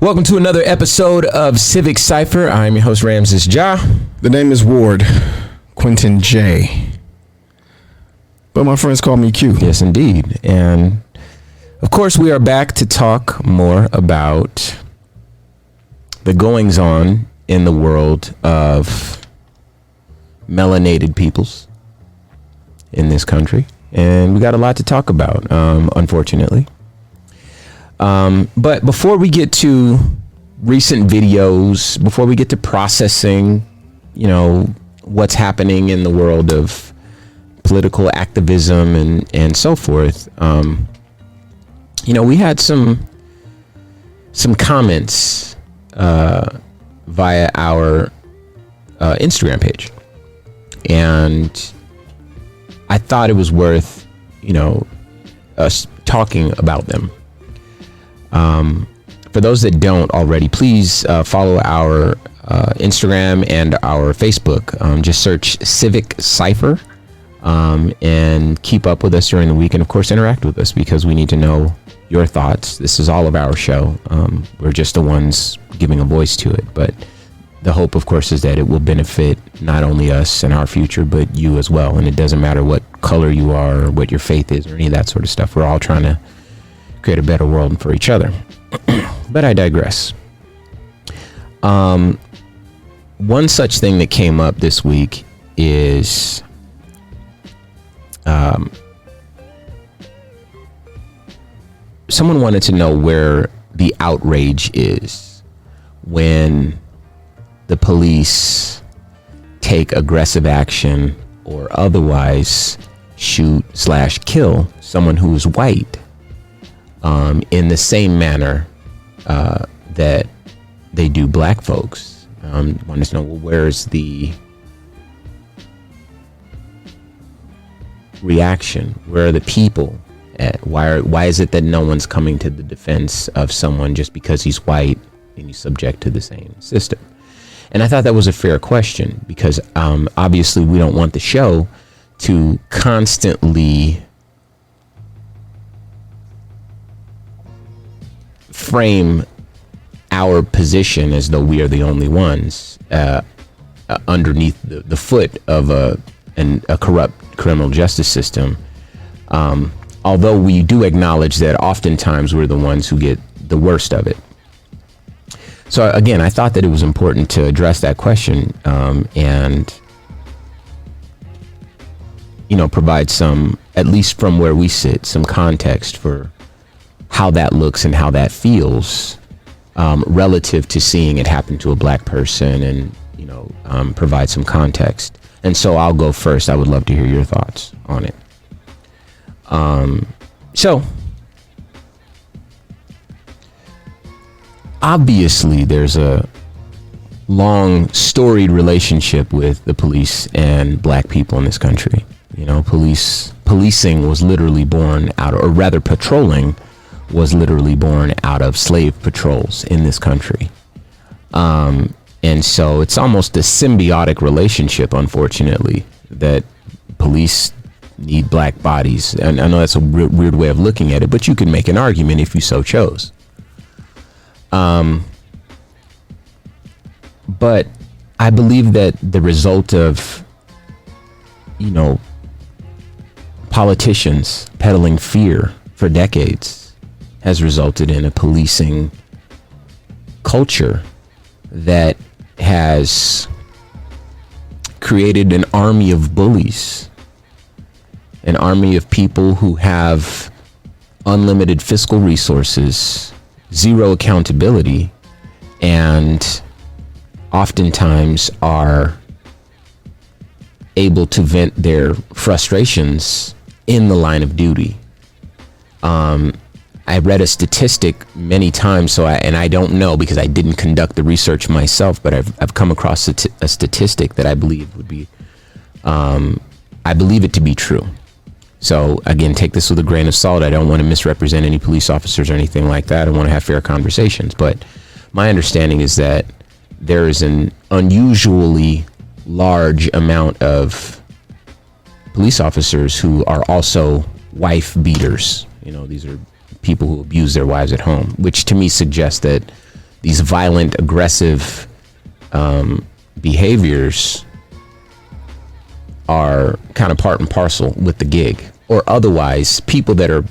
Welcome to another episode of Civic Cipher. I'm your host, Ramses Ja. The name is Ward, Quentin J. But my friends call me Q. Yes, indeed. And of course, we are back to talk more about the goings on in the world of melanated peoples in this country. And we got a lot to talk about, unfortunately. But before we get to recent videos, before we get to processing, what's happening in the world of political activism and so forth, we had some comments via our Instagram page, and I thought it was worth, us talking about them. For those that don't already, please follow our Instagram and our Facebook. Just search Civic Cipher and keep up with us during the week, and of course interact with us because we need to know your thoughts. This is all of our show. We're just the ones giving a voice to it, but the hope, of course, is that it will benefit not only us and our future, but you as well. And it doesn't matter what color you are or what your faith is or any of that sort of stuff. We're all trying to create a better world for each other. But I digress. One such thing that came up this week is someone wanted to know where the outrage is when the police take aggressive action or otherwise shoot/kill someone who is white in the same manner that they do black folks. Want to know, well, where's the reaction? Where are the people at? Why is it that no one's coming to the defense of someone just because he's white and he's subject to the same system? And I thought that was a fair question because obviously we don't want the show to constantly frame our position as though we are the only ones underneath the foot of a corrupt criminal justice system. Although we do acknowledge that oftentimes we're the ones who get the worst of it. So again, I thought that it was important to address that question and provide some, at least from where we sit, some context for how that looks and how that feels relative to seeing it happen to a black person, and provide some context. And so I'll go first. I would love to hear your thoughts on it. So obviously there's a long storied relationship with the police and black people in this country. Policing was literally born out of, or rather patrolling was literally born out of slave patrols in this country. And so it's almost a symbiotic relationship, unfortunately, that police need black bodies. And I know that's a weird way of looking at it, but you can make an argument if you so chose. But I believe that the result of, politicians peddling fear for decades has resulted in a policing culture that has created an army of bullies, an army of people who have unlimited fiscal resources, zero accountability, and oftentimes are able to vent their frustrations in the line of duty. I read a statistic many times, I don't know because I didn't conduct the research myself, but I've come across a statistic that I believe would be, I believe it to be true. So again, take this with a grain of salt. I don't want to misrepresent any police officers or anything like that. I want to have fair conversations, but my understanding is that there is an unusually large amount of police officers who are also wife beaters. These are people who abuse their wives at home, which to me suggests that these violent, aggressive behaviors are kind of part and parcel with the gig, or otherwise people that are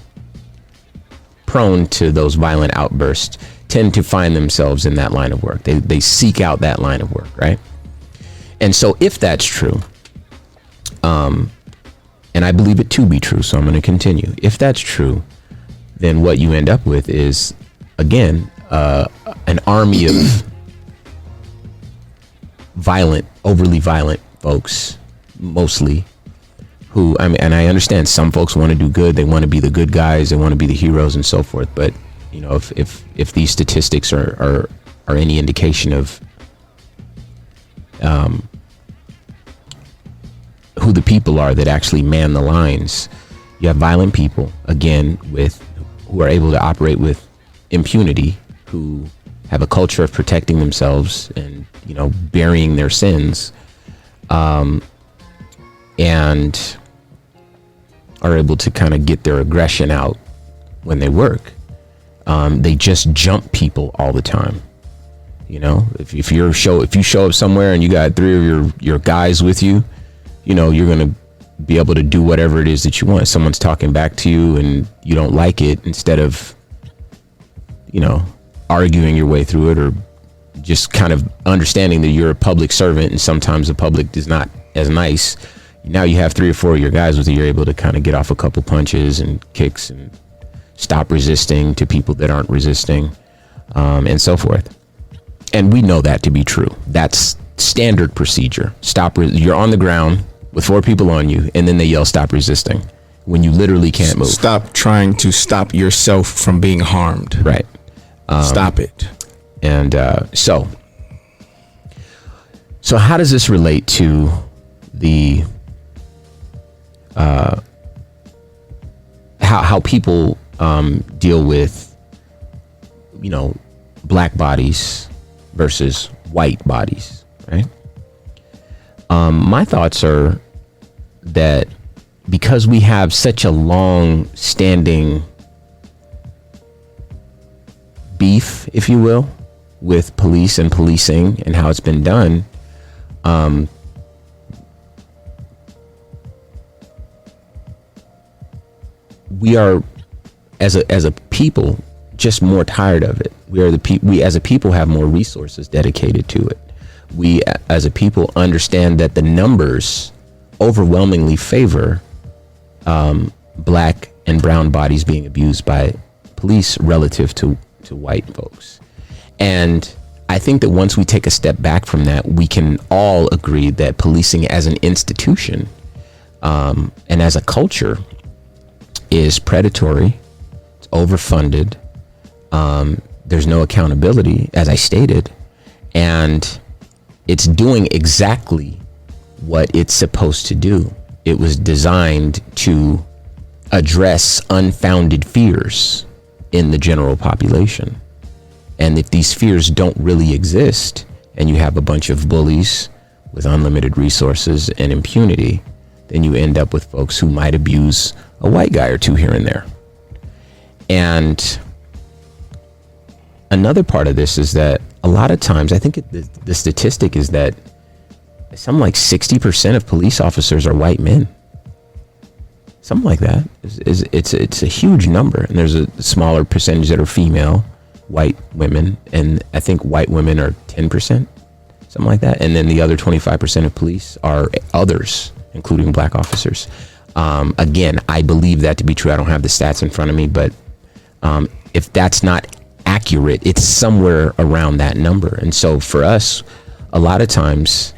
prone to those violent outbursts tend to find themselves in that line of work. They seek out that line of work, right? And so if that's true, and I believe it to be true, so I'm going to continue. If that's true, then what you end up with is, again, an army of overly violent folks, mostly, who, I mean, and I understand some folks want to do good. They want to be the good guys. They want to be the heroes and so forth. But, you know, if these statistics are any indication of who the people are that actually man the lines, you have violent people, again, who are able to operate with impunity, who have a culture of protecting themselves and, you know, burying their sins, and are able to kind of get their aggression out when they work. They just jump people all the time. You know, if you show up somewhere and you got 3 of your guys with you, you know, you're going to be able to do whatever it is that you want. If someone's talking back to you and you don't like it, instead of, you know, arguing your way through it, or just kind of understanding that you're a public servant and sometimes the public is not as nice, now you have 3 or 4 of your guys with you. You're able to kind of get off a couple punches and kicks and stop resisting to people that aren't resisting, and so forth. And we know that to be true. That's standard procedure. You're on the ground with 4 people on you, and then they yell, "Stop resisting," when you literally can't move. Stop trying to stop yourself from being harmed. Right. Stop it. And so how does this relate to the how people deal with, you know, black bodies versus white bodies, right? My thoughts are that because we have such a long standing beef, if you will, with police and policing and how it's been done, we are, as a people, just more tired of it. We as a people have more resources dedicated to it. We as a people understand that the numbers overwhelmingly favor black and brown bodies being abused by police relative to white folks. And I think that once we take a step back from that, we can all agree that policing as an institution and as a culture is predatory, it's overfunded, there's no accountability, as I stated, and it's doing exactly what it's supposed to do. It was designed to address unfounded fears in the general population. And if these fears don't really exist, and you have a bunch of bullies with unlimited resources and impunity, then you end up with folks who might abuse a white guy or two here and there. And another part of this is that a lot of times, I think the statistic is that something like 60% of police officers are white men. Something like that. It's a huge number. And there's a smaller percentage that are female, white women. And I think white women are 10%, something like that. And then the other 25% of police are others, including black officers. Again, I believe that to be true. I don't have the stats in front of me, but if that's not accurate, it's somewhere around that number. And so for us, a lot of times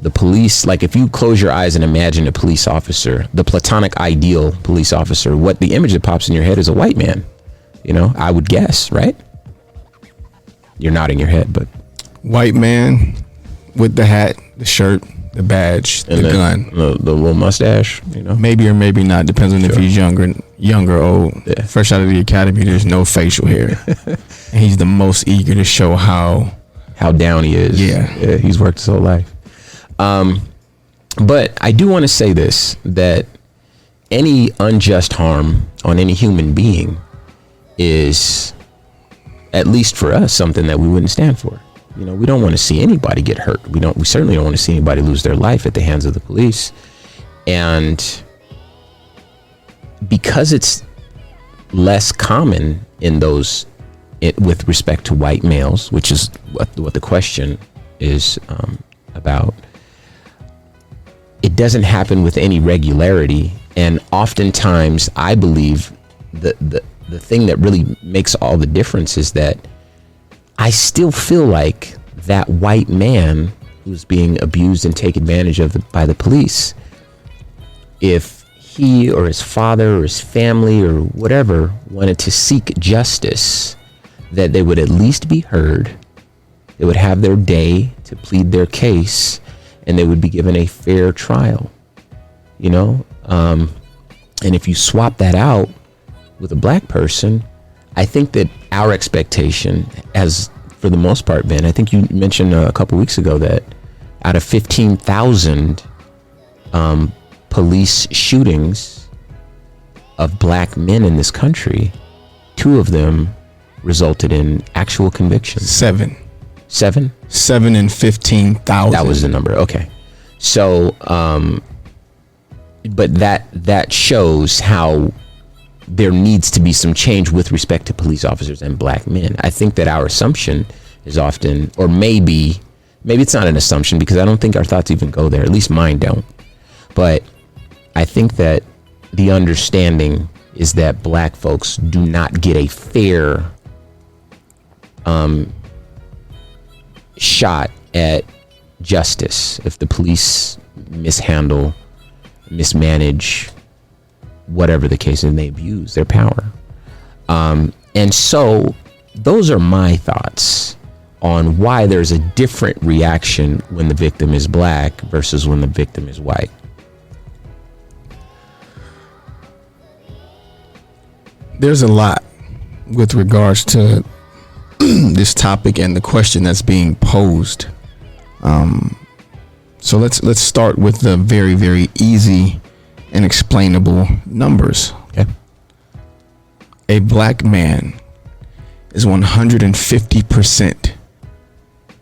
the police, like if you close your eyes and imagine a police officer, the platonic ideal police officer, what the image that pops in your head is a white man, you know, I would guess, right? You're nodding your head, but white man with the hat, the shirt, the badge, the gun, the little mustache, you know, maybe or maybe not, depends on if he's young or old. Yeah. Fresh out of the academy, there's no facial hair. And he's the most eager to show how down he is. Yeah, he's worked his whole life. But I do want to say this, that any unjust harm on any human being is at least for us, something that we wouldn't stand for. You know, we don't want to see anybody get hurt. We certainly don't want to see anybody lose their life at the hands of the police. And because it's less common in those, with respect to white males, which is what the question is about, it doesn't happen with any regularity. And oftentimes, I believe the thing that really makes all the difference is that I still feel like that white man who's being abused and taken advantage of by the police, if he or his father or his family or whatever wanted to seek justice, that they would at least be heard, they would have their day to plead their case, and they would be given a fair trial, you know? And if you swap that out with a black person, I think that our expectation, as for the most part, Ben, I think you mentioned a couple weeks ago that out of 15,000 police shootings of black men in this country, 2 of them resulted in actual convictions. 7 in 15,000. That was the number. Okay. So, but that shows how there needs to be some change with respect to police officers and black men. I think that our assumption is often, or maybe it's not an assumption, because I don't think our thoughts even go there. At least mine don't. But I think that the understanding is that black folks do not get a fair shot at justice if the police mismanage, whatever the case, and they abuse their power. And so those are my thoughts on why there's a different reaction when the victim is black versus when the victim is white. There's a lot with regards to this topic and the question that's being posed. So let's start with the very, very easy and explainable numbers. Okay. A black man is 150%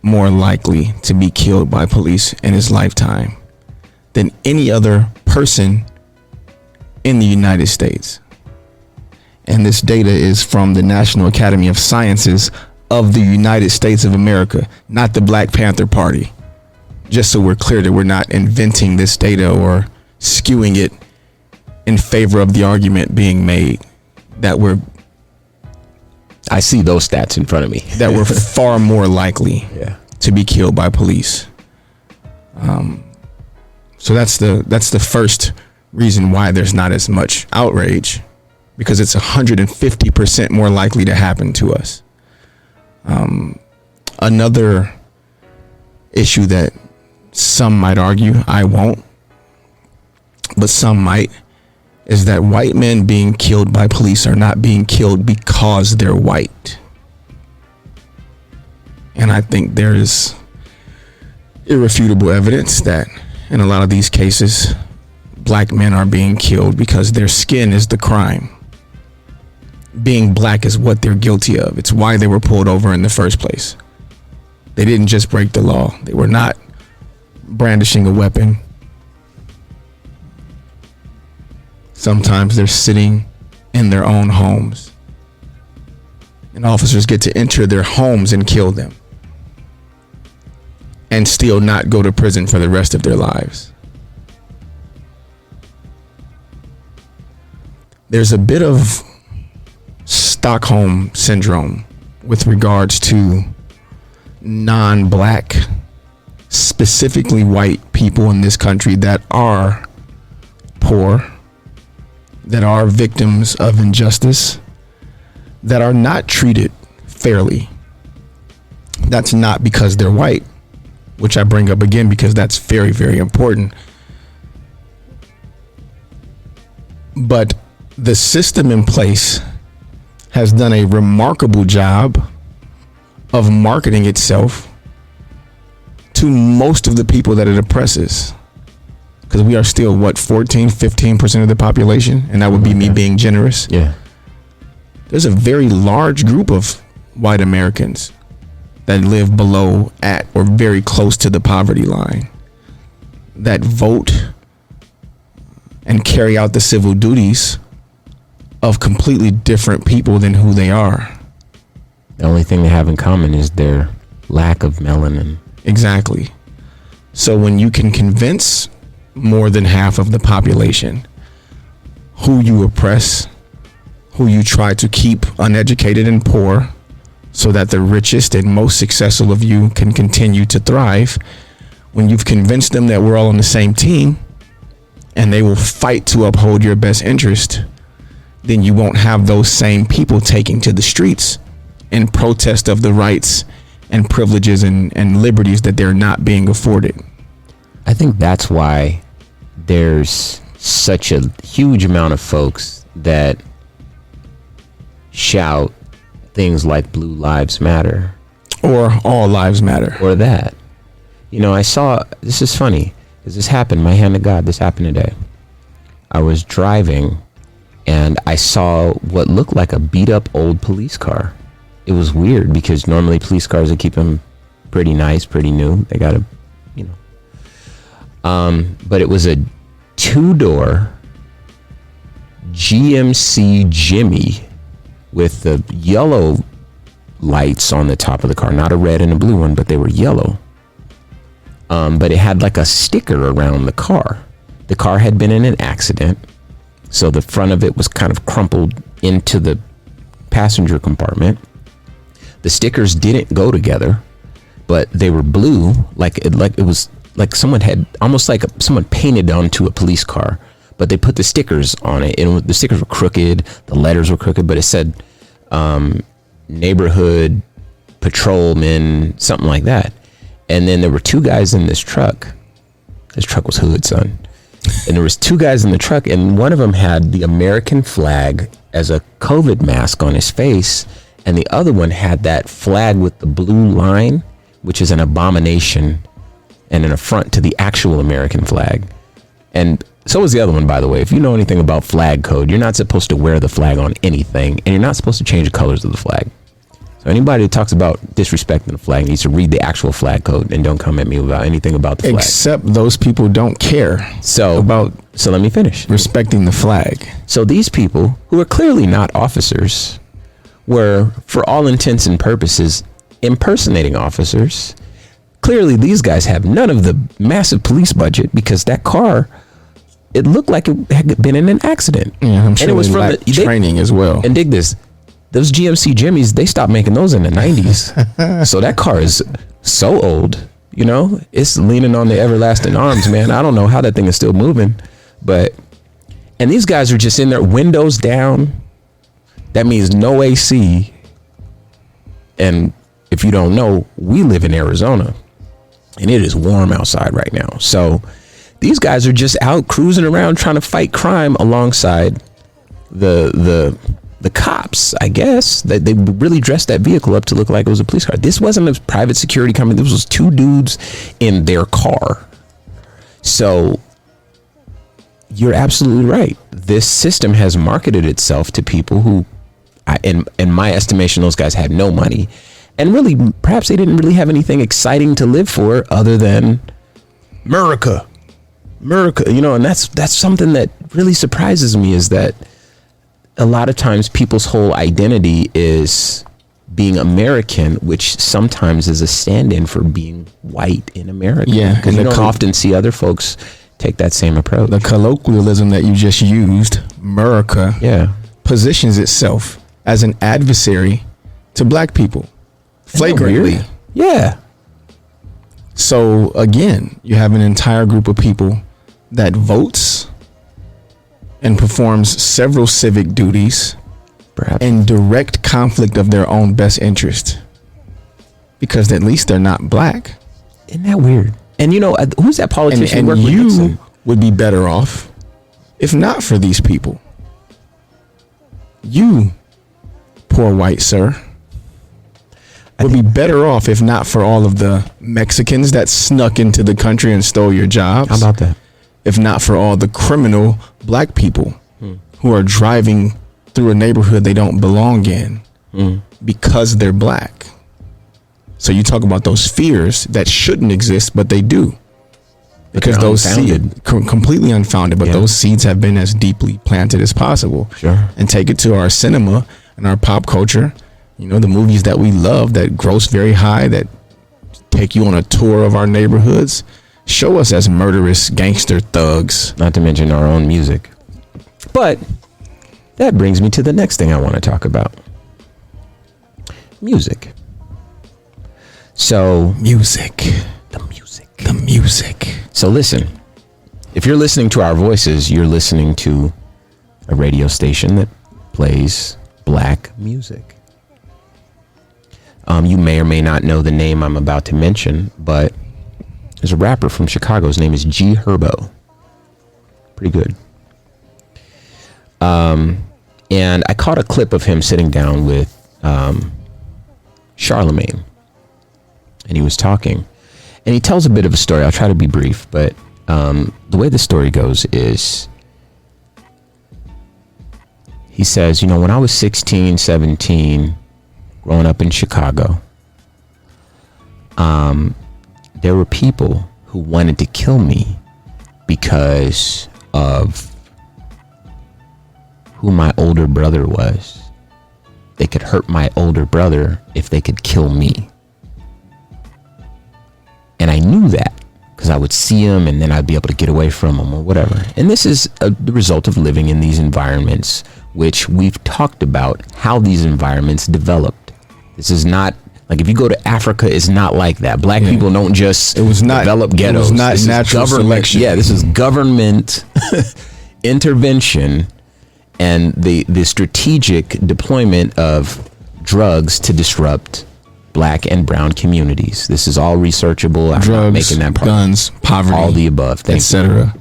more likely to be killed by police in his lifetime than any other person in the United States. And this data is from the National Academy of Sciences of the United States of America, not the Black Panther Party. Just so we're clear that we're not inventing this data or skewing it in favor of the argument being made that I see those stats in front of me. that we're far more likely to be killed by police. So that's the first reason why there's not as much outrage, because it's 150% more likely to happen to us. Another issue that some might argue, I won't, but some might, is that white men being killed by police are not being killed because they're white. And I think there is irrefutable evidence that in a lot of these cases, black men are being killed because their skin is the crime. Being black is what they're guilty of. It's why they were pulled over in the first place. They didn't just break the law. They were not brandishing a weapon. Sometimes they're sitting in their own homes, and officers get to enter their homes and kill them and still not go to prison for the rest of their lives. There's a bit of Stockholm syndrome with regards to non-black, specifically white people in this country that are poor, that are victims of injustice, that are not treated fairly. That's not because they're white, which I bring up again because that's very, very important. But the system in place has done a remarkable job of marketing itself to most of the people that it oppresses. Because we are still, 15% of the population? And that would be me being generous. Yeah. There's a very large group of white Americans that live below, at, or very close to the poverty line, that vote and carry out the civil duties of completely different people than who they are. The only thing they have in common is their lack of melanin. Exactly. So when you can convince more than half of the population who you oppress, who you try to keep uneducated and poor, so that the richest and most successful of you can continue to thrive, when you've convinced them that we're all on the same team and they will fight to uphold your best interest, then you won't have those same people taking to the streets in protest of the rights and privileges and liberties that they're not being afforded. I think that's why there's such a huge amount of folks that shout things like Blue Lives Matter. Or All Lives Matter. Or that. You know, I saw, this is funny, because this happened, my hand to God, this happened today. I was driving and I saw what looked like a beat up old police car. It was weird because normally police cars, they keep them pretty nice, pretty new. They got a, you know. But it was a 2-door GMC Jimmy with the yellow lights on the top of the car, not a red and a blue one, but they were yellow. But it had like a sticker around the car. The car had been in an accident, so the front of it was kind of crumpled into the passenger compartment. The stickers didn't go together, but they were blue, like it was like someone had, almost like someone painted onto a police car, but they put the stickers on it, and the stickers were crooked, the letters were crooked, but it said neighborhood patrolman, something like that. And then there were 2 guys in this truck. This truck was hood, son. And there was 2 guys in the truck, and one of them had the American flag as a COVID mask on his face, and the other one had that flag with the blue line, which is an abomination and an affront to the actual American flag. And so was the other one, by the way. If you know anything about flag code, you're not supposed to wear the flag on anything, and you're not supposed to change the colors of the flag. So anybody that talks about disrespecting the flag needs to read the actual flag code and don't come at me about anything about the flag. Except those people don't care so let me finish. Respecting the flag. So these people, who are clearly not officers, were, for all intents and purposes, impersonating officers. Clearly, these guys have none of the massive police budget, because that car, it looked like it had been in an accident. Yeah, I'm sure, and it was from the training as well. And dig this, those GMC Jimmys, they stopped making those in the 90s. So that car is so old, you know, it's leaning on the everlasting arms, man. I don't know how that thing is still moving, and these guys are just in there, windows down. That means no AC. And if you don't know, we live in Arizona and it is warm outside right now. So these guys are just out cruising around trying to fight crime alongside the cops, I guess. They really dressed that vehicle up to look like it was a police car. This wasn't a private security company. This was 2 dudes in their car. So you're absolutely right. This system has marketed itself to people who, in my estimation, those guys had no money, and really, perhaps they didn't really have anything exciting to live for other than America, you know. And that's something that really surprises me, is that a lot of times people's whole identity is being American, which sometimes is a stand-in for being white in America. Yeah, because you don't often see other folks take that same approach. The colloquialism that you just used, America, positions itself as an adversary to black people, flagrantly. Yeah. So again, you have an entire group of people that votes and performs several civic duties, perhaps in direct conflict of their own best interest, because at least they're not black. Isn't that weird? And you know, who's that politician? And who worked with you Nixon? would be better off if not for these people. You, poor white sir, would be better off if not for all of the Mexicans that snuck into the country and stole your jobs. How about that? If not for all the criminal black people who are driving through a neighborhood they don't belong in because they're black. So you talk about those fears that shouldn't exist, but they do. Because those seeds completely unfounded, but those seeds have been as deeply planted as possible. Sure. And take it to our cinema and our pop culture. You know, the movies that we love that gross very high, that take you on a tour of our neighborhoods, show us as murderous gangster thugs. Not to mention our own music. But that brings me to the next thing I want to talk about. Music. So, the music. So listen, if you're listening to our voices, you're listening to a radio station that plays black music. You may or may not know the name I'm about to mention, but there's a rapper from Chicago. His name is G-Herbo. Pretty good. And I caught a clip of him sitting down with Charlemagne, and he was talking. And he tells a bit of a story. I'll try to be brief, but the way the story goes is he says, you know, when I was 16, 17, growing up in Chicago, there were people who wanted to kill me because of who my older brother was. They could hurt my older brother if they could kill me. And I knew that because I would see him and then I'd be able to get away from him or whatever. And this is the result of living in these environments, which we've talked about how these environments developed. This is not like, if you go to Africa, it's not like that. Black people don't just develop ghettos. It was not natural selection. Yeah, this is government intervention and the strategic deployment of drugs to disrupt black and brown communities. This is all researchable. I'm not making that part. Guns, poverty, all the above, etc.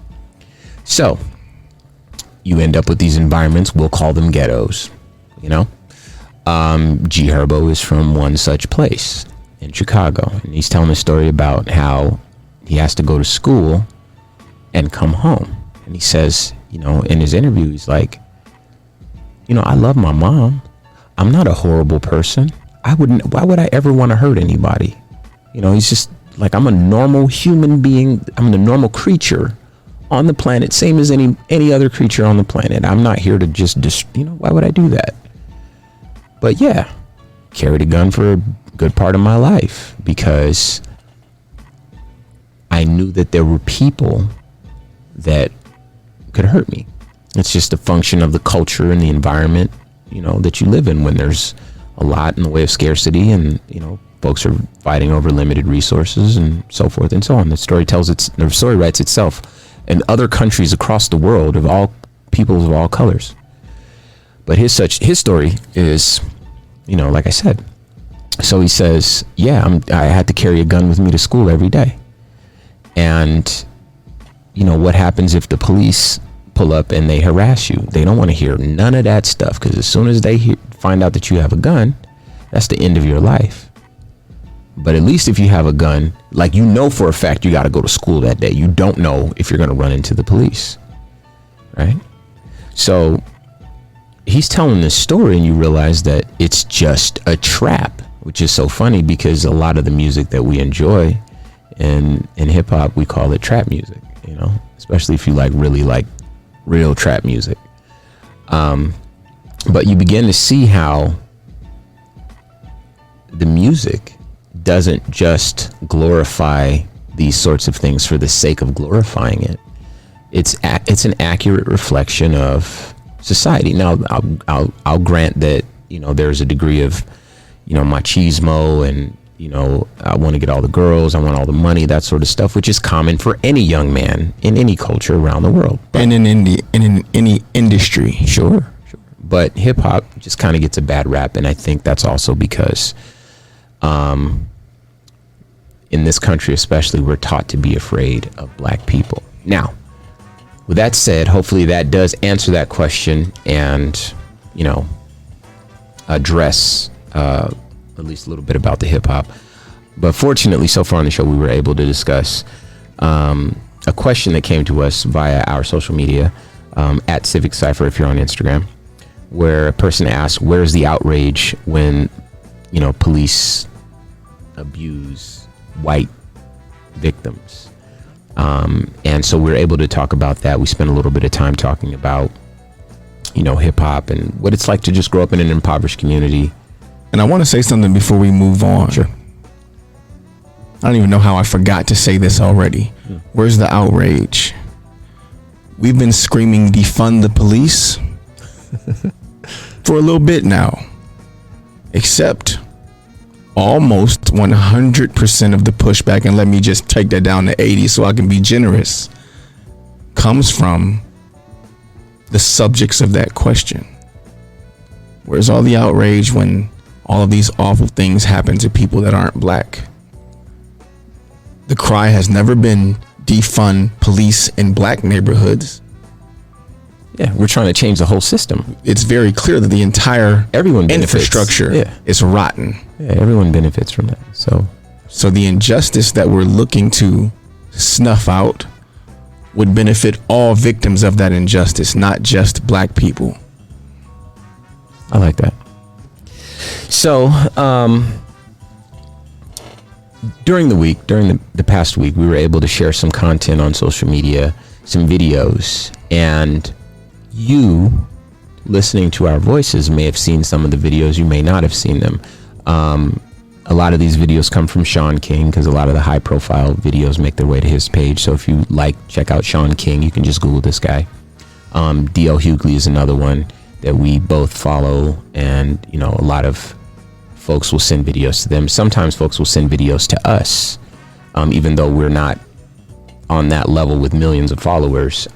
So you end up with these environments. We'll call them ghettos. You know, G-Herbo is from one such place in Chicago, and he's telling a story about how he has to go to school and come home. And he says, you know, in his interview, he's like, you know, I love my mom. I'm not a horrible person. Why would I ever want to hurt anybody? You know, he's just like, I'm a normal human being. I'm a normal creature on the planet, same as any other creature on the planet. I'm not here to just, you know, why would I do that? But yeah, carried a gun for a good part of my life because I knew that there were people that could hurt me. It's just a function of the culture and the environment, you know, that you live in when there's a lot in the way of scarcity and, you know, folks are fighting over limited resources and so forth and so on. The story writes itself. And other countries across the world of all peoples of all colors. But his story is, you know, like I said. So he says, yeah, I had to carry a gun with me to school every day. And, you know, what happens if the police pull up and they harass you? They don't want to hear none of that stuff, because as soon as they find out that you have a gun, that's the end of your life. But at least if you have a gun, like, you know for a fact you got to go to school that day. You don't know if you're going to run into the police, right? So he's telling this story and you realize that it's just a trap, which is so funny because a lot of the music that we enjoy in hip hop, we call it trap music, you know, especially if you really like real trap music. But you begin to see how the music doesn't just glorify these sorts of things for the sake of glorifying it. It's an accurate reflection of society. Now, I'll grant that, you know, there's a degree of, you know, machismo and, you know, I want to get all the girls, I want all the money, that sort of stuff, which is common for any young man in any culture around the world. But, and in any industry. Sure. But hip hop just kind of gets a bad rap, and I think that's also because in this country especially, we're taught to be afraid of black people. Now, with that said, hopefully that does answer that question and, you know, address at least a little bit about the hip hop. But fortunately, so far on the show, we were able to discuss a question that came to us via our social media at Civic Cipher, if you're on Instagram, where a person asked, where's the outrage when police abuse white victims. And so we're able to talk about that. We spent a little bit of time talking about, hip hop and what it's like to just grow up in an impoverished community. And I want to say something before we move on. Sure. I don't even know how I forgot to say this already. Where's the outrage? We've been screaming defund the police for a little bit now. Except almost 100% of the pushback, and let me just take that down to 80 so I can be generous, comes from the subjects of that question. Where's all the outrage when all of these awful things happen to people that aren't black? The cry has never been defund police in black neighborhoods. Yeah, we're trying to change the whole system. It's very clear that the entire infrastructure is rotten. Yeah, everyone benefits from that. So the injustice that we're looking to snuff out would benefit all victims of that injustice, not just black people. I like that. So, during the past week, we were able to share some content on social media, some videos, and you listening to our voices may have seen some of the videos. You may not have seen them. A lot of these videos come from Sean King because a lot of the high profile videos make their way to his page. So if you check out Sean King, you can just Google this guy. D.L. Hughley is another one that we both follow, and a lot of folks will send videos to them. Sometimes folks will send videos to us, even though we're not on that level with millions of followers.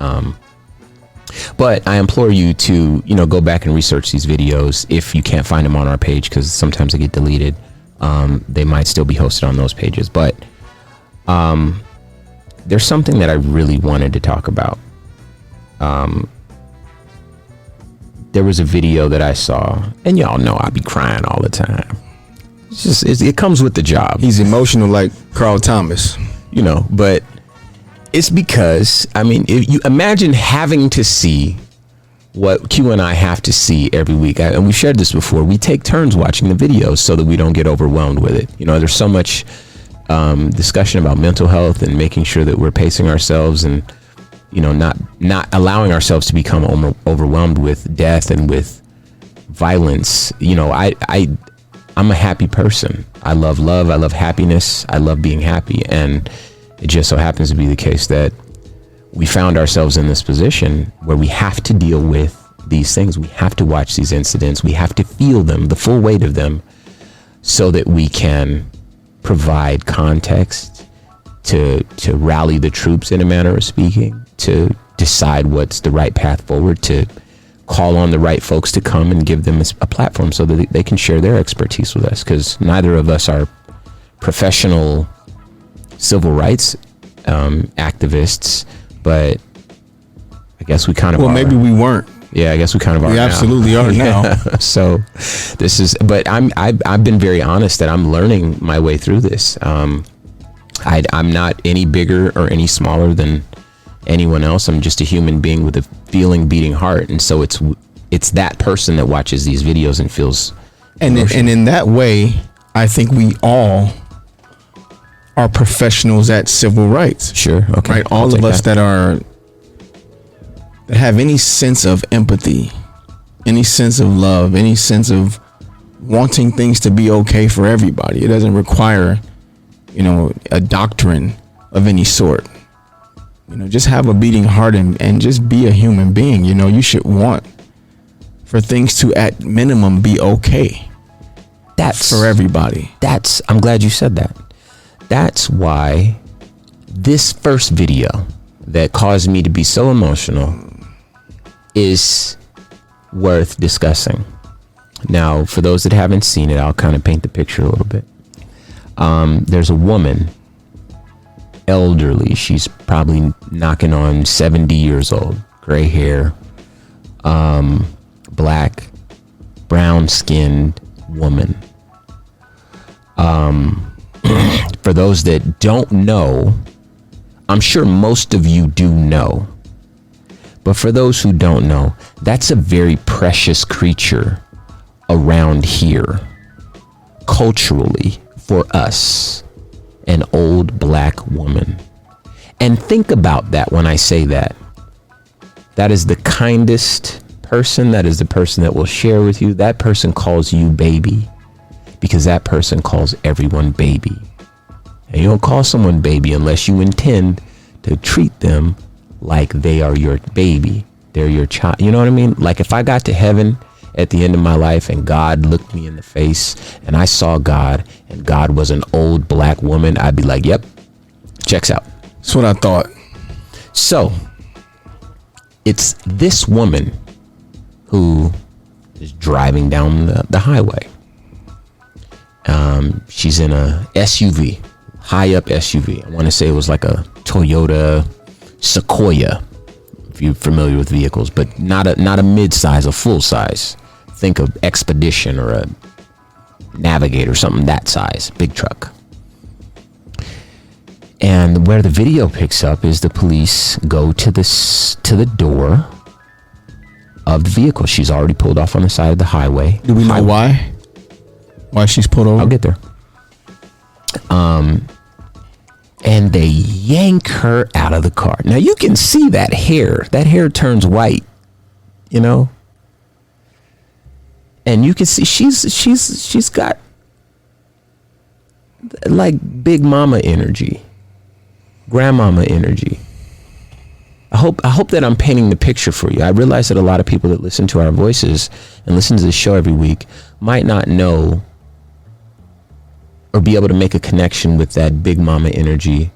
But I implore you to, go back and research these videos if you can't find them on our page, because sometimes they get deleted. They might still be hosted on those pages. But there's something that I really wanted to talk about. There was a video that I saw, and y'all know I be crying all the time. It comes with the job. He's emotional like Carl Thomas, but it's because, if you imagine having to see what Q and I have to see every week, and we've shared this before, we take turns watching the videos so that we don't get overwhelmed with it. There's so much discussion about mental health and making sure that we're pacing ourselves and not allowing ourselves to become overwhelmed with death and with violence. I'm a happy person. I love love. I love happiness. I love being happy. And it just so happens to be the case that we found ourselves in this position where we have to deal with these things. We have to watch these incidents. We have to feel them, the full weight of them, so that we can provide context to rally the troops, in a manner of speaking, to decide what's the right path forward, to call on the right folks to come and give them a platform so that they can share their expertise with us, because neither of us are professional civil rights activists, but I guess we kind of are. Maybe we weren't. Yeah, I guess we kind of are. We absolutely are now. So this is, but I've been very honest that I'm learning my way through this. I'm not any bigger or any smaller than anyone else. I'm just a human being with a feeling, beating heart, and so it's that person that watches these videos and feels emotional. And in that way, I think we all are professionals at civil rights. Sure. Okay. Right. All of us that have any sense of empathy, any sense of love, any sense of wanting things to be okay for everybody. It doesn't require, a doctrine of any sort. Just have a beating heart and just be a human being. You should want for things to, at minimum, be okay. That's for everybody. I'm glad you said that. That's why this first video that caused me to be so emotional is worth discussing. Now, for those that haven't seen it, I'll kind of paint the picture a little bit. There's a woman, elderly. She's probably knocking on 70 years old, gray hair, black, brown-skinned woman. For those that don't know, I'm sure most of you do know, but for those who don't know, that's a very precious creature around here culturally for us an old black woman. And think about that when I say that. That is the kindest person. That is the person that will share with you. That person calls you baby because that person calls everyone baby. And you don't call someone baby unless you intend to treat them like they are your baby. They're your child. You know what I mean? Like if I got to heaven at the end of my life and God looked me in the face and I saw God and God was an old black woman, I'd be like, yep, checks out. That's what I thought. So it's this woman who is driving down the highway. She's in a SUV, high up SUV. I want to say it was like a Toyota Sequoia, if you're familiar with vehicles, but not a mid-size, a full size. Think of Expedition or a Navigator, something that size, big truck. And where the video picks up is the police go to the door of the vehicle. She's already pulled off on the side of the highway. Do we know why? Why she's pulled over? I'll get there. And they yank her out of the car. Now you can see that hair. That hair turns white, you know? And you can see she's got like big mama energy, grandmama energy. I hope that I'm painting the picture for you. I realize that a lot of people that listen to our voices and listen to this show every week might not know or be able to make a connection with that big mama energy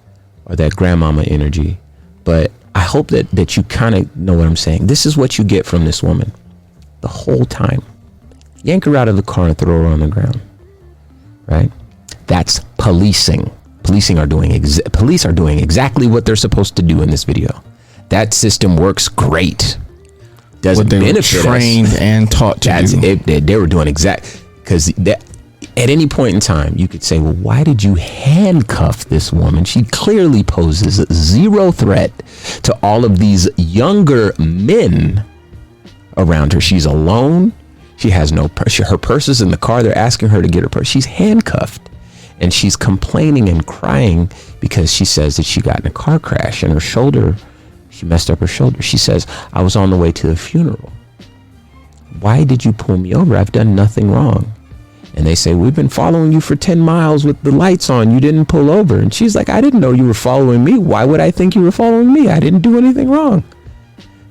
or that grandmama energy. But I hope that you kind of know what I'm saying. This is what you get from this woman the whole time. Yank her out of the car and throw her on the ground, right? That's policing. Police are doing exactly what they're supposed to do in this video. That system works great. Doesn't benefit us. Trained and taught to do. They were doing because at any point in time, you could say, well, why did you handcuff this woman? She clearly poses zero threat to all of these younger men around her. She's alone. She has no purse. Her purse is in the car. They're asking her to get her purse. She's handcuffed. And she's complaining and crying because she says that she got in a car crash and her shoulder, she messed up her shoulder. She says, I was on the way to the funeral. Why did you pull me over? I've done nothing wrong. And they say, we've been following you for 10 miles with the lights on. You didn't pull over. And she's like, I didn't know you were following me. Why would I think you were following me? I didn't do anything wrong.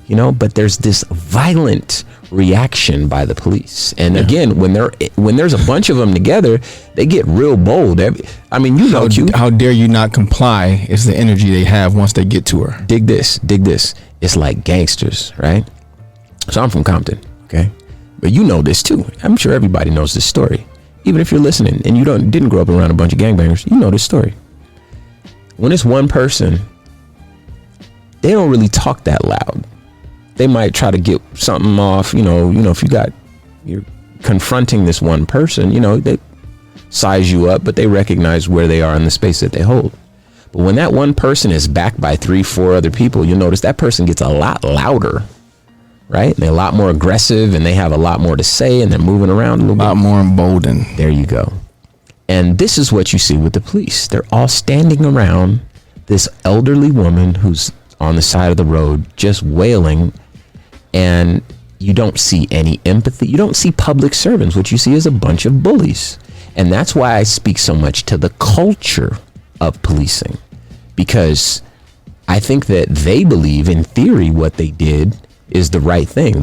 You know, but there's this violent reaction by the police. And again, when there's a bunch of them together, they get real bold. I mean, you know, how dare you not comply is the energy they have once they get to her. Dig this. It's like gangsters, right? So I'm from Compton, okay? But you know this too. I'm sure everybody knows this story. Even if you're listening and you didn't grow up around a bunch of gangbangers, you know this story. When it's one person, they don't really talk that loud. They might try to get something off, you know, if you're confronting this one person, you know, they size you up, but they recognize where they are in the space that they hold. But when that one person is backed by 3-4 other people, you'll notice that person gets a lot louder, right? They're a lot more aggressive and they have a lot more to say and they're moving around a lot more emboldened. There you go. And this is what you see with the police. They're all standing around this elderly woman who's on the side of the road just wailing, and you don't see any empathy. You don't see public servants. What you see is a bunch of bullies. And that's why I speak so much to the culture of policing, because I think that they believe in theory what they did is the right thing.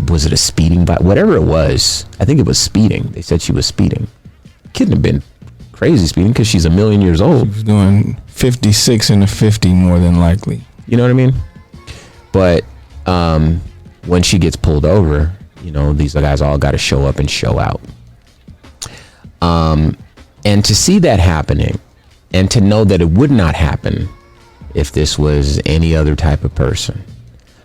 Was it a speeding by whatever it was? I think it was speeding. They said she was speeding. Couldn't have been crazy speeding because she's a million years old. She was doing 56 and a 50 more than likely. You know what I mean? But when she gets pulled over, you know, these guys all got to show up and show out. And to see that happening and to know that it would not happen if this was any other type of person.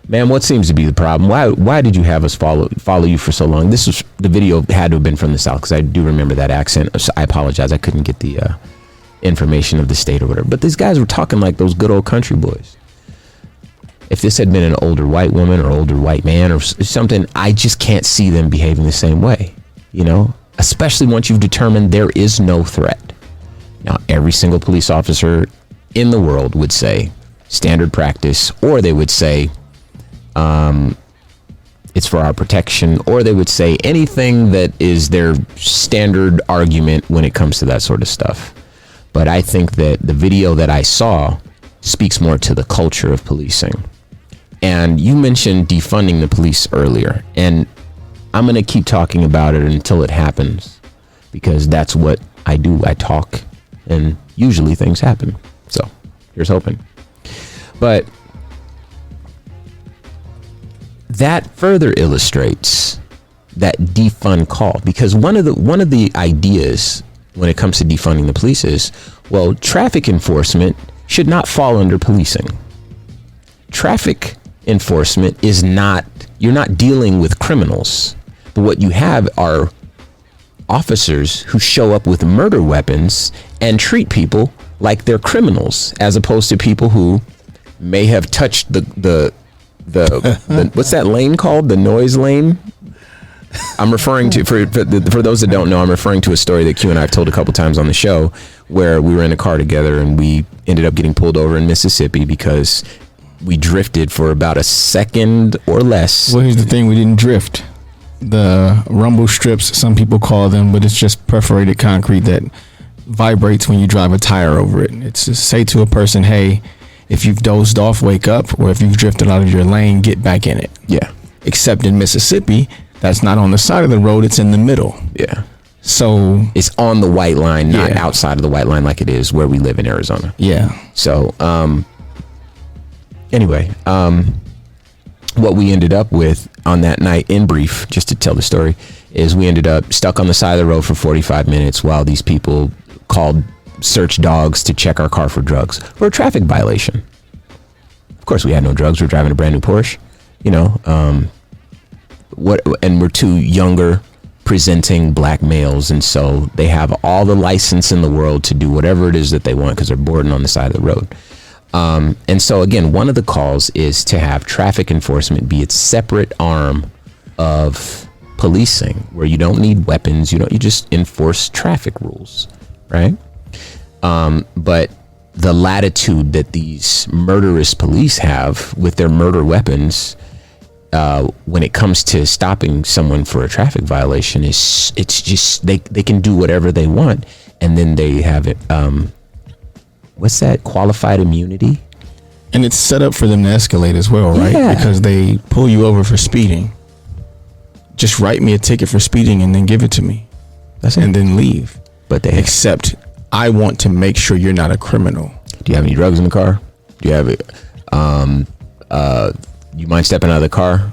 Man, what seems to be the problem? Why did you have us follow you for so long? The video had to have been from the South, because I do remember that accent. So I apologize. I couldn't get the information of the state or whatever. But these guys were talking like those good old country boys. If this had been an older white woman or older white man or something, I just can't see them behaving the same way. You know, especially once you've determined there is no threat. Now, every single police officer in the world would say standard practice, or they would say it's for our protection, or they would say anything that is their standard argument when it comes to that sort of stuff. But I think that the video that I saw speaks more to the culture of policing. And you mentioned defunding the police earlier, and I'm going to keep talking about it until it happens, because that's what I do. I talk, and usually things happen. So here's hoping. But that further illustrates that defund call, because one of the ideas when it comes to defunding the police is, well, traffic enforcement should not fall under policing. Traffic enforcement is not, you're not dealing with criminals, but what you have are officers who show up with murder weapons and treat people like they're criminals, as opposed to people who may have touched the what's that lane called? The noise lane. I'm referring to, for those that don't know, I'm referring to a story that Q and I have told a couple times on the show, where we were in a car together and we ended up getting pulled over in Mississippi because we drifted for about a second or less. Well, here's the thing: we didn't drift. The rumble strips, some people call them, but it's just perforated concrete that vibrates when you drive a tire over it. It's to say to a person, hey, if you've dozed off, wake up, or if you've drifted out of your lane, get back in it. Yeah. Except in Mississippi, that's not on the side of the road, it's in the middle. Yeah. So it's on the white line, not outside of the white line like it is where we live in Arizona. Yeah. So anyway, what we ended up with on that night, in brief, just to tell the story, is we ended up stuck on the side of the road for 45 minutes while these people called search dogs to check our car for drugs for a traffic violation. Of course, we had no drugs. We're driving a brand new Porsche, you know, and we're two younger presenting black males. And so they have all the license in the world to do whatever it is that they want because they're boarding on the side of the road. And so, again, one of the calls is to have traffic enforcement be its separate arm of policing, where you don't need weapons. You just enforce traffic rules, right? But the latitude that these murderous police have with their murder weapons, when it comes to stopping someone for a traffic violation, it's just they can do whatever they want, and then they have it. What's that? Qualified immunity. And it's set up for them to escalate as well, right? Yeah. Because they pull you over for speeding. Just write me a ticket for speeding and then give it to me. That's it. And then leave. But except I want to make sure you're not a criminal. Do you have any drugs in the car? Do you have it? You mind stepping out of the car?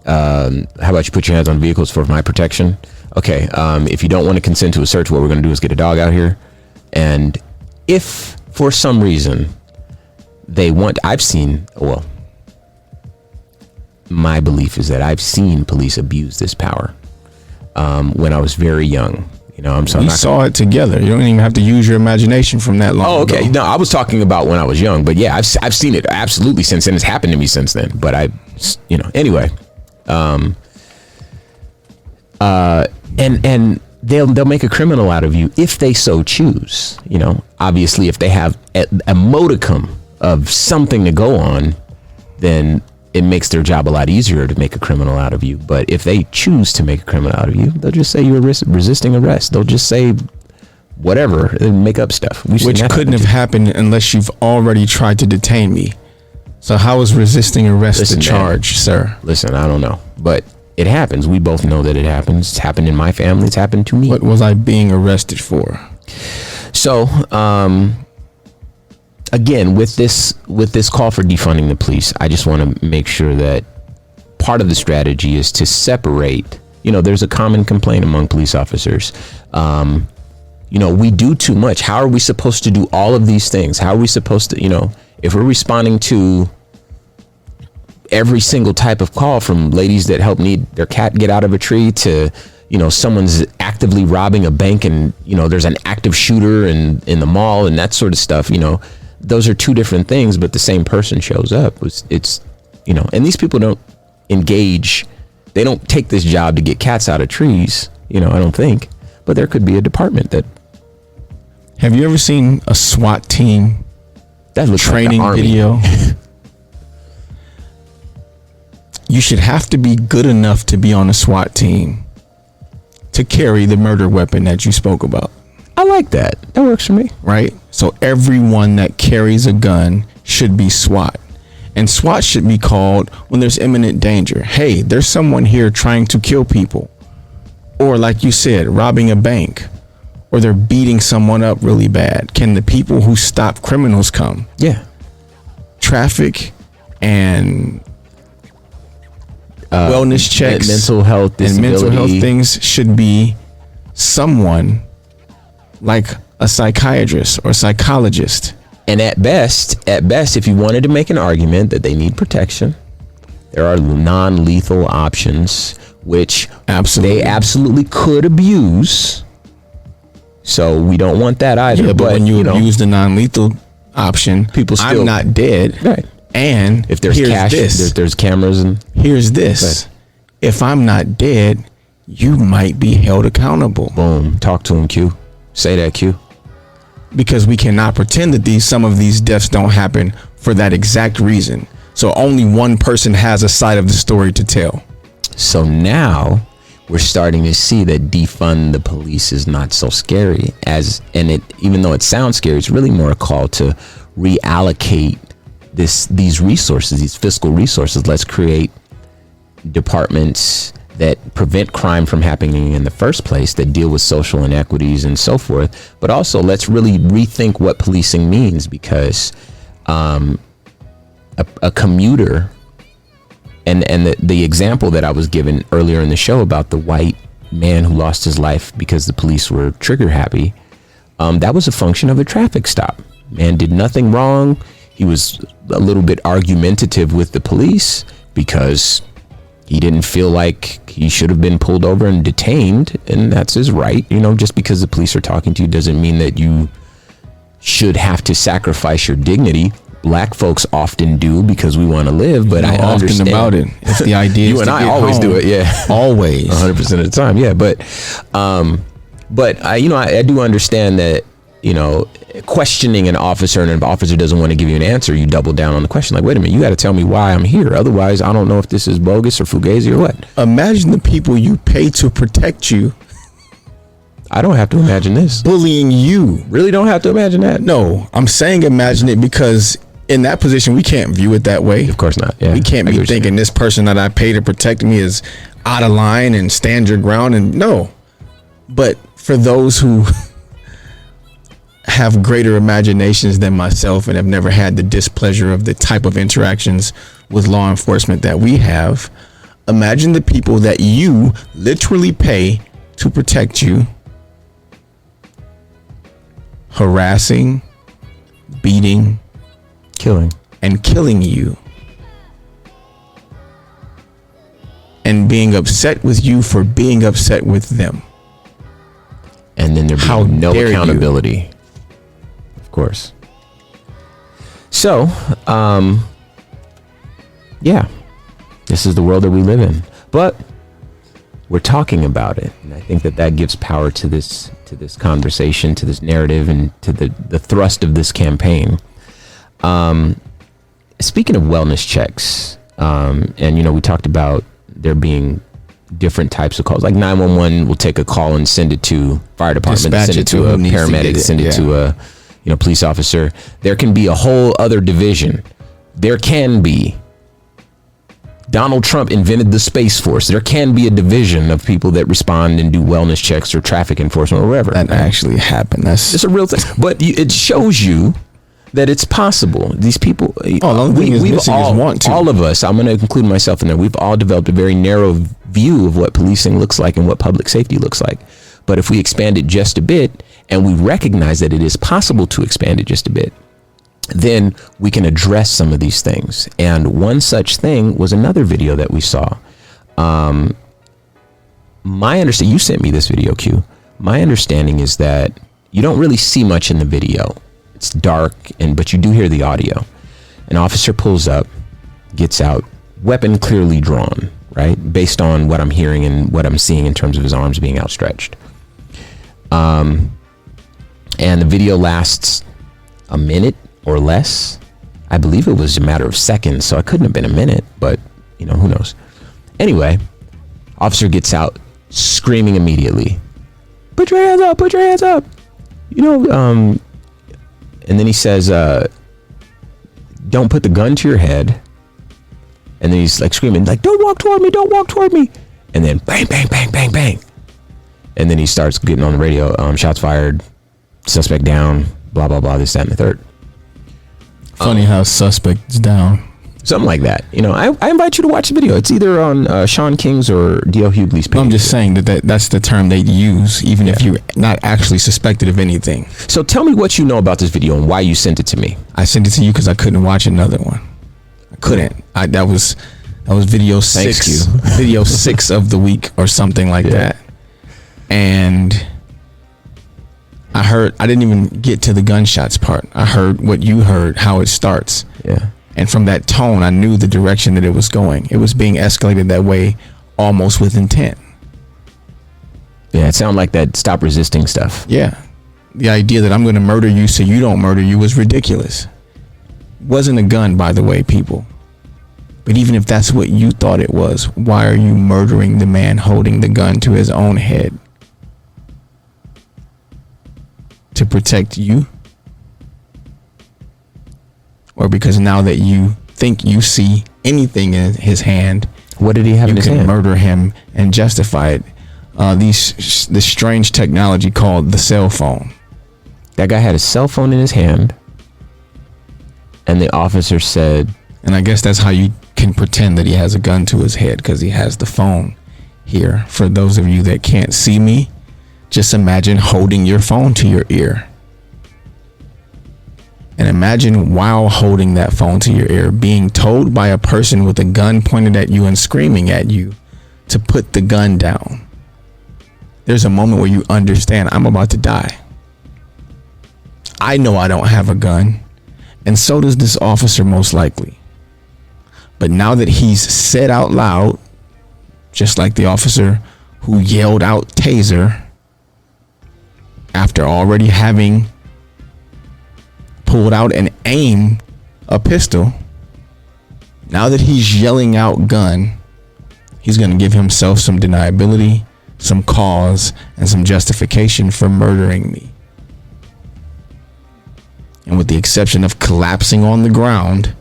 How about you put your hands on vehicles for my protection? Okay. If you don't want to consent to a search, what we're going to do is get a dog out here. And if for some reason my belief is that I've seen police abuse this power when I was very young. You know, We saw it together. You don't even have to use your imagination from that long ago. Okay. No, I was talking about when I was young, but yeah, I've seen it absolutely since then. It's happened to me since then. But anyway, and they'll make a criminal out of you if they so choose. You know, obviously, if they have a modicum of something to go on, then it makes their job a lot easier to make a criminal out of you. But if they choose to make a criminal out of you, they'll just say you're resisting arrest. They'll just say whatever and make up stuff. Which couldn't have happened unless you've already tried to detain me. So how is resisting arrest a charge, sir? Listen, I don't know. But it happens. We both know that it happens. It's happened in my family. It's happened to me. What was I being arrested for? So, again, with this call for defunding the police, I just want to make sure that part of the strategy is to separate. You know, there's a common complaint among police officers. We do too much. How are we supposed to do all of these things? How are we supposed to, if we're responding to every single type of call, from ladies that help need their cat get out of a tree to, someone's actively robbing a bank and, there's an active shooter in the mall and that sort of stuff, those are two different things, but the same person shows up. It's and these people don't engage. They don't take this job to get cats out of trees. I don't think, but there could be a department that. Have you ever seen a SWAT team That looks training like the video? You should have to be good enough to be on a SWAT team to carry the murder weapon that you spoke about. I like that. That works for me. Right? So everyone that carries a gun should be SWAT. And SWAT should be called when there's imminent danger. Hey, there's someone here trying to kill people. Or like you said, robbing a bank. Or they're beating someone up really bad. Can the people who stop criminals come? Yeah. Traffic and wellness checks, mental health, and mental health disability. things should be someone like a psychiatrist or psychologist. And at best, if you wanted to make an argument that they need protection, there are non-lethal options which they absolutely could abuse. So we don't want that either. Yeah, but when you abuse the non-lethal option, people still, I'm not dead. Right. And if there's cash, there's cameras, and here's this. If I'm not dead, you might be held accountable. Boom. Talk to him, Q. Say that, Q. Because we cannot pretend that some of these deaths don't happen for that exact reason. So only one person has a side of the story to tell. So now we're starting to see that defund the police is not so scary even though it sounds scary, it's really more a call to reallocate these resources, these fiscal resources. Let's create departments that prevent crime from happening in the first place, that deal with social inequities and so forth. But also let's really rethink what policing means, because a commuter, and the example that I was given earlier in the show about the white man who lost his life because the police were trigger happy, that was a function of a traffic stop. Man did nothing wrong. He was a little bit argumentative with the police because he didn't feel like he should have been pulled over and detained, and that's his right. Just because the police are talking to you doesn't mean that you should have to sacrifice your dignity. Black folks often do because we want to live, but I understand about it. If the idea you is and to I get always home, do it, yeah, always, 100% of the time, yeah. But I do understand that. Questioning an officer, and if an officer doesn't want to give you an answer, you double down on the question. Like, wait a minute, you got to tell me why I'm here. Otherwise, I don't know if this is bogus or fugazi or what. Imagine the people you pay to protect you. I don't have to imagine this. Bullying you. Really don't have to imagine that. No, I'm saying imagine it because in that position, we can't view it that way. Of course not. Yeah, we can't be thinking this person that I pay to protect me is out of line and stand your ground. And no, but for those who have greater imaginations than myself and have never had the displeasure of the type of interactions with law enforcement that we have, imagine the people that you literally pay to protect you harassing, beating, killing you, and being upset with you for being upset with them. And then there be no accountability. Of course. So, yeah, this is the world that we live in, but we're talking about it, and I think that gives power to this conversation, to this narrative, and to the thrust of this campaign. Speaking of wellness checks, and we talked about there being different types of calls. Like 911 will take a call and send it to fire department, send it to a paramedic, send it to a police officer. There can be a whole other division. There can be. Donald Trump invented the Space Force. There can be a division of people that respond and do wellness checks or traffic enforcement or whatever. That actually happened. It's a real thing. But it shows you that it's possible. These people, all of us, I'm going to include myself in there, we've all developed a very narrow view of what policing looks like and what public safety looks like. But if we expand it just a bit, and we recognize that it is possible to expand it just a bit, then we can address some of these things. And one such thing was another video that we saw. My understanding, you sent me this video, Q. My understanding is that you don't really see much in the video. It's dark, but you do hear the audio. An officer pulls up, gets out, weapon clearly drawn, right? Based on what I'm hearing and what I'm seeing in terms of his arms being outstretched. And the video lasts a minute or less. I believe it was a matter of seconds, so it couldn't have been a minute, but you know, who knows? Anyway, officer gets out screaming immediately, put your hands up, put your hands up. You know, and then he says, don't put the gun to your head. And then he's like screaming, like, don't walk toward me, don't walk toward me. And then bang, bang, bang, bang, bang. And then he starts getting on the radio, shots fired, suspect down, blah, blah, blah, this, that, and the third. Funny how suspect's down. Something like that. You know, I invite you to watch the video. It's either on Sean King's or D.L. Hughley's page. I'm just saying that's the term they use, even if you're not actually suspected of anything. So tell me what you know about this video and why you sent it to me. I sent it to you because I couldn't watch another one. I couldn't. That was video 6. Video 6 of the week or something like that. And I didn't even get to the gunshots part. I heard what you heard, how it starts. Yeah. And from that tone, I knew the direction that it was going. It was being escalated that way almost with intent. Yeah, it sounded like that stop resisting stuff. Yeah. The idea that I'm going to murder you so you don't murder you was ridiculous. Wasn't a gun, by the way, people. But even if that's what you thought it was, why are you murdering the man holding the gun to his own head? To protect you? Or because now that you think you see anything in his hand, what did he have in his hand? You can murder him and justify it. This strange technology called the cell phone. That guy had a cell phone in his hand, and the officer said, and I guess that's how you can pretend that he has a gun to his head, because he has the phone here. For those of you that can't see me, just imagine holding your phone to your ear. And imagine while holding that phone to your ear, being told by a person with a gun pointed at you and screaming at you to put the gun down. There's a moment where you understand, I'm about to die. I know I don't have a gun, and so does this officer most likely. But now that he's said out loud, just like the officer who yelled out taser after already having pulled out and aimed a pistol, now that he's yelling out gun, he's going to give himself some deniability, some cause, and some justification for murdering me. And with the exception of collapsing on the ground,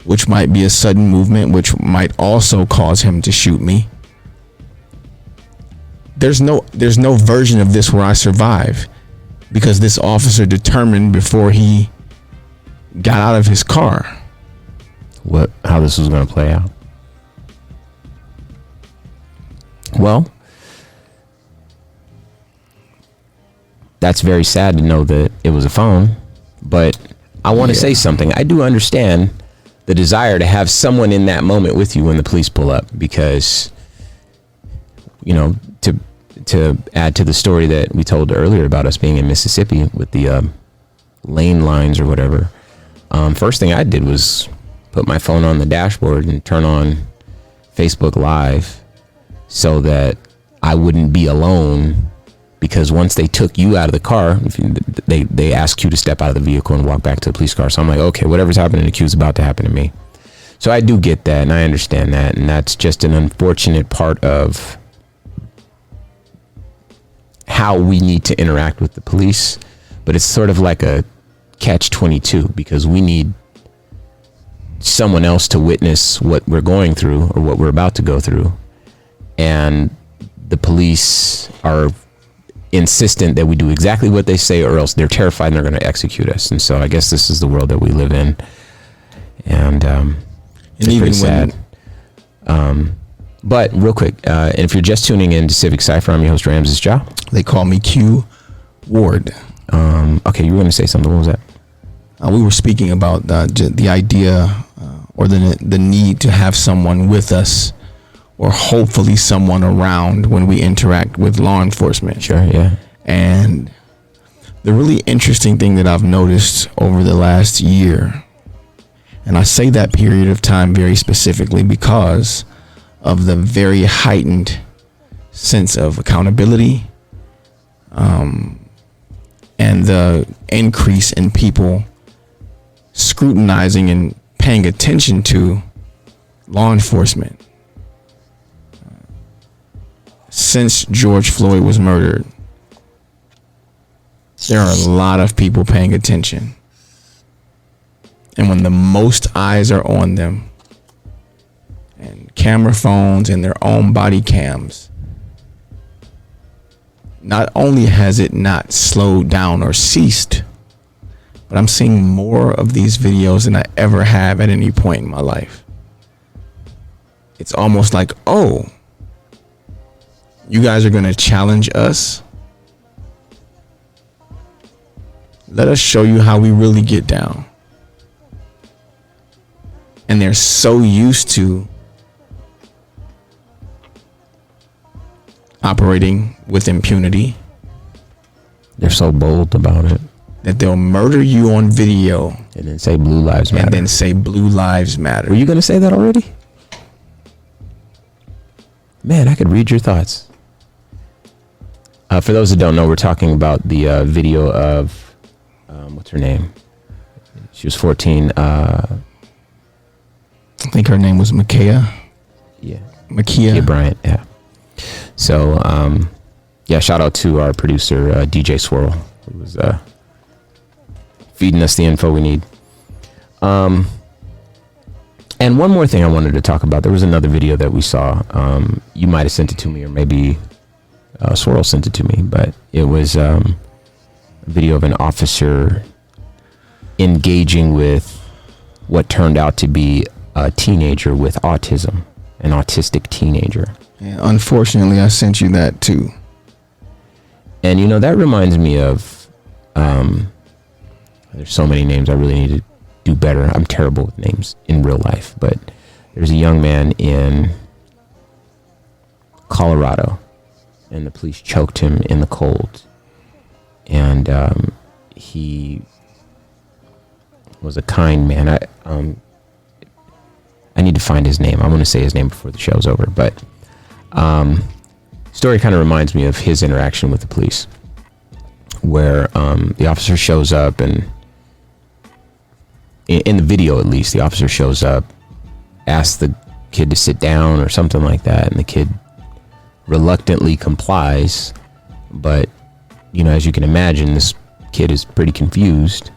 which might be a sudden movement, which might also cause him to shoot me, there's no version of this where I survive, because this officer determined before he got out of his car how this was going to play out. Well, that's very sad to know that it was a phone, but I want to say something. I do understand the desire to have someone in that moment with you when the police pull up, because, you know, to add to the story that we told earlier about us being in Mississippi with the lane lines or whatever, first thing I did was put my phone on the dashboard and turn on Facebook Live so that I wouldn't be alone, because once they took you out of the car, they asked you to step out of the vehicle and walk back to the police car. So I'm like, okay, whatever's happening to Q is about to happen to me. So I do get that, and I understand that, and that's just an unfortunate part of how we need to interact with the police. But it's sort of like a catch-22, because we need someone else to witness what we're going through or what we're about to go through, and the police are insistent that we do exactly what they say, or else they're terrified and they're going to execute us. And so I guess this is the world that we live in, and it's even pretty sad. But real quick, and if you're just tuning in to Civic Cipher, I'm your host, Ramses Ja. They call me Q Ward. Okay, you were going to say something. What was that? We were speaking about the idea or the need to have someone with us, or hopefully someone around when we interact with law enforcement. Sure, yeah. And the really interesting thing that I've noticed over the last year, and I say that period of time very specifically because of the very heightened sense of accountability, and the increase in people scrutinizing and paying attention to law enforcement. Since George Floyd was murdered, there are a lot of people paying attention. And when the most eyes are on them, and camera phones and their own body cams, not only has it not slowed down or ceased, but I'm seeing more of these videos than I ever have at any point in my life. It's almost like, oh, you guys are going to challenge us? Let us show you how we really get down. And they're so used to operating with impunity. They're so bold about it. That they'll murder you on video. And then say Blue Lives Matter. And then say Blue Lives Matter. Were you going to say that already? Man, I could read your thoughts. For those that don't know, we're talking about the video of, what's her name? She was 14. I think her name was Makia. Yeah. Makia Bryant, yeah. So, yeah, shout out to our producer, DJ Swirl, who was feeding us the info we need. And one more thing I wanted to talk about. There was another video that we saw. You might have sent it to me, or maybe Swirl sent it to me, but it was a video of an officer engaging with what turned out to be a teenager with autism, an autistic teenager. Yeah, unfortunately, I sent you that too. And you know, that reminds me of, there's so many names I really need to do better. I'm terrible with names in real life, but there's a young man in Colorado, and the police choked him in the cold. And he was a kind man. I need to find his name. I'm going to say his name before the show's over, but story kind of reminds me of his interaction with the police, where the officer shows up, and in the video at least, the officer shows up, asks the kid to sit down or something like that, and the kid reluctantly complies. But you know, as you can imagine, this kid is pretty confused.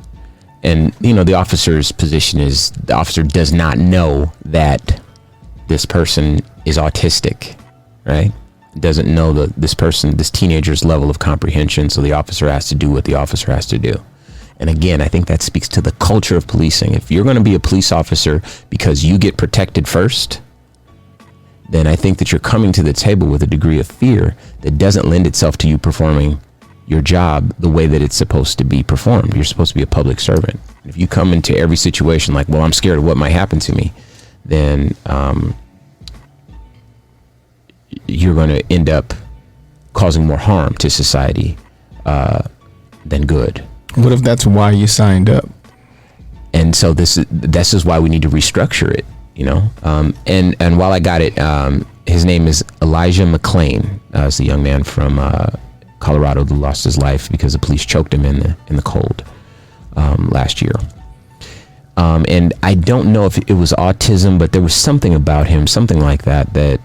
And, you know, the officer's position is the officer does not know that this person is autistic, right? Doesn't know this teenager's level of comprehension. So the officer has to do what the officer has to do. And again, I think that speaks to the culture of policing. If you're going to be a police officer because you get protected first, then I think that you're coming to the table with a degree of fear that doesn't lend itself to you performing your job the way that it's supposed to be performed. You're supposed to be a public servant. If you come into every situation like, well, I'm scared of what might happen to me, then you're going to end up causing more harm to society than good. What if that's why you signed up? And so this is why we need to restructure it, you know. And while I got it, his name is Elijah McClain. It's the young man from Colorado who lost his life because the police choked him in the cold last year. And I don't know if it was autism, but there was something about him, something like that,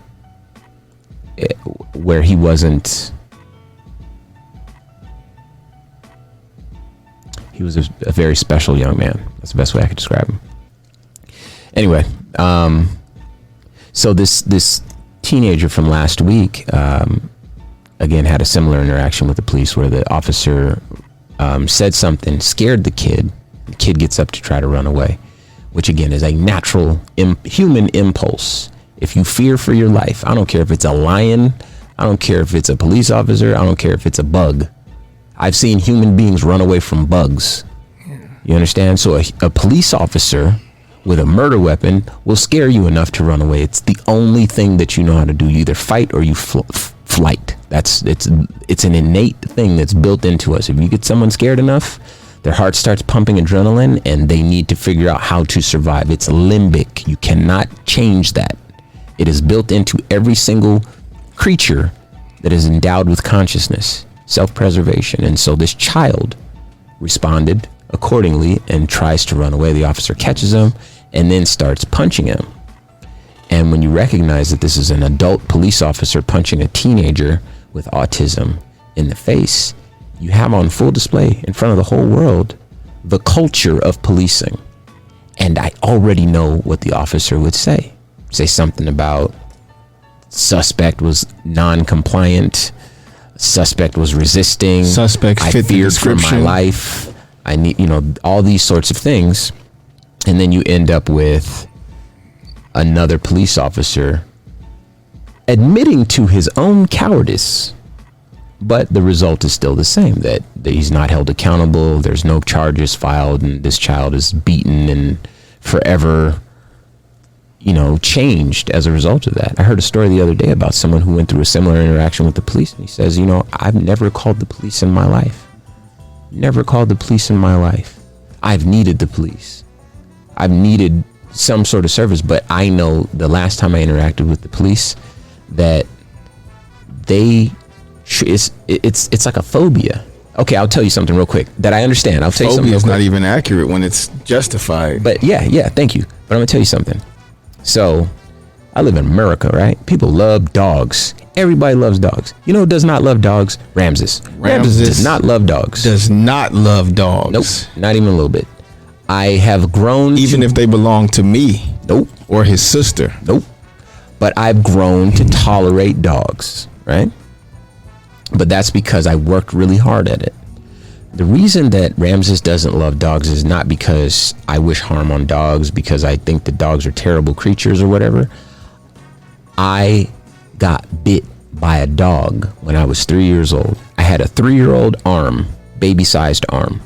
where he wasn't. He was a very special young man. That's the best way I could describe him. Anyway, so this teenager from last week, again, had a similar interaction with the police where the officer said something, scared the kid. The kid gets up to try to run away, which again is a natural human impulse. If you fear for your life, I don't care if it's a lion, I don't care if it's a police officer, I don't care if it's a bug. I've seen human beings run away from bugs. You understand? So a police officer with a murder weapon will scare you enough to run away. It's the only thing that you know how to do. You either fight or you flight. It's an innate thing that's built into us. If you get someone scared enough, their heart starts pumping adrenaline and they need to figure out how to survive. It's limbic. You cannot change that. It is built into every single creature that is endowed with consciousness, self-preservation. And so this child responded accordingly and tries to run away. The officer catches him and then starts punching him. And when you recognize that this is an adult police officer punching a teenager with autism in the face, you have on full display in front of the whole world the culture of policing. And I already know what the officer would say. Say something about suspect was non-compliant, suspect was resisting, suspect I fit the feared for my description. life, I need, all these sorts of things. And then you end up with another police officer admitting to his own cowardice, but the result is still the same, that he's not held accountable, there's no charges filed, and this child is beaten and forever changed as a result of that. I heard a story the other day about someone who went through a similar interaction with the police, and he says, I've never called the police in my life. Never called the police in my life. I've needed the police. I've needed some sort of service, but I know the last time I interacted with the police that it's like a phobia. Okay, I'll tell you something real quick that I understand. I'll tell you something. Phobia is not even accurate when it's justified. But yeah, thank you. But I'm gonna tell you something. So, I live in America, right? People love dogs. Everybody loves dogs. You know who does not love dogs? Ramses. Ramses does not love dogs. Does not love dogs. Nope, not even a little bit. I have grown even if they belong to me. Nope. Or his sister. Nope. But I've grown to tolerate dogs, right? But that's because I worked really hard at it. The reason that Ramses doesn't love dogs is not because I wish harm on dogs, because I think that dogs are terrible creatures or whatever. I got bit by a dog when I was 3 years old. I had a 3-year-old arm, baby-sized arm.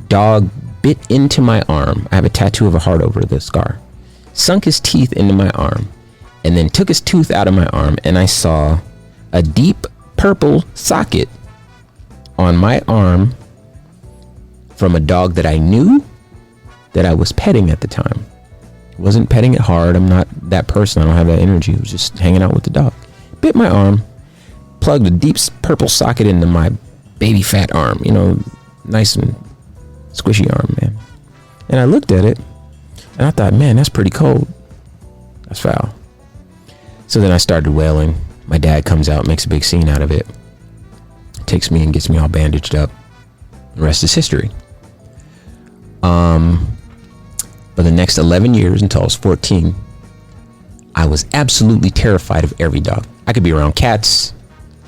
Dog bit into my arm. I have a tattoo of a heart over the scar. Sunk his teeth into my arm and then took his tooth out of my arm, and I saw a deep purple socket on my arm from a dog that I knew that I was petting at the time. Wasn't petting it hard. I'm not that person. I don't have that energy. It was just hanging out with the dog. Bit my arm, plugged a deep purple socket into my baby fat arm, nice and squishy arm, man. And I looked at it and I thought, man, that's pretty cold. That's foul. So then I started wailing. My dad comes out, makes a big scene out of it, takes me and gets me all bandaged up. The rest is history. For the next 11 years until I was 14, I was absolutely terrified of every dog. I could be around cats.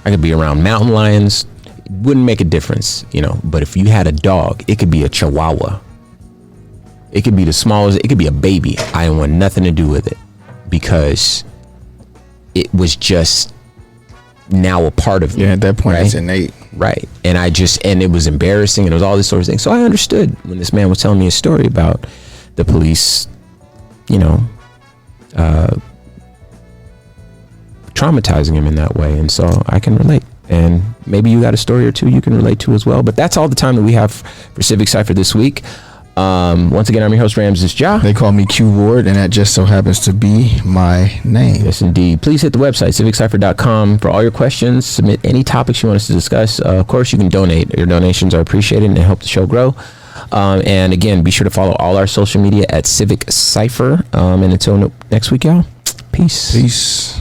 I could be around mountain lions. It wouldn't make a difference, but if you had a dog, it could be a chihuahua. It could be the smallest, it could be a baby. I want nothing to do with it because it was just now a part of me. Yeah, at that point, right? It's innate. Right. And it was embarrassing, and it was all this sort of thing. So I understood when this man was telling me a story about the police, traumatizing him in that way. And so I can relate. And maybe you got a story or two you can relate to as well. But that's all the time that we have for Civic Cipher this week. Once again, I'm your host, Ramses Ja. They call me Q Ward, and that just so happens to be my name. Yes, indeed. Please hit the website, civiccipher.com, for all your questions. Submit any topics you want us to discuss. Of course, you can donate. Your donations are appreciated and help the show grow. And again, be sure to follow all our social media at Civic Cipher. And until next week, y'all, peace. Peace.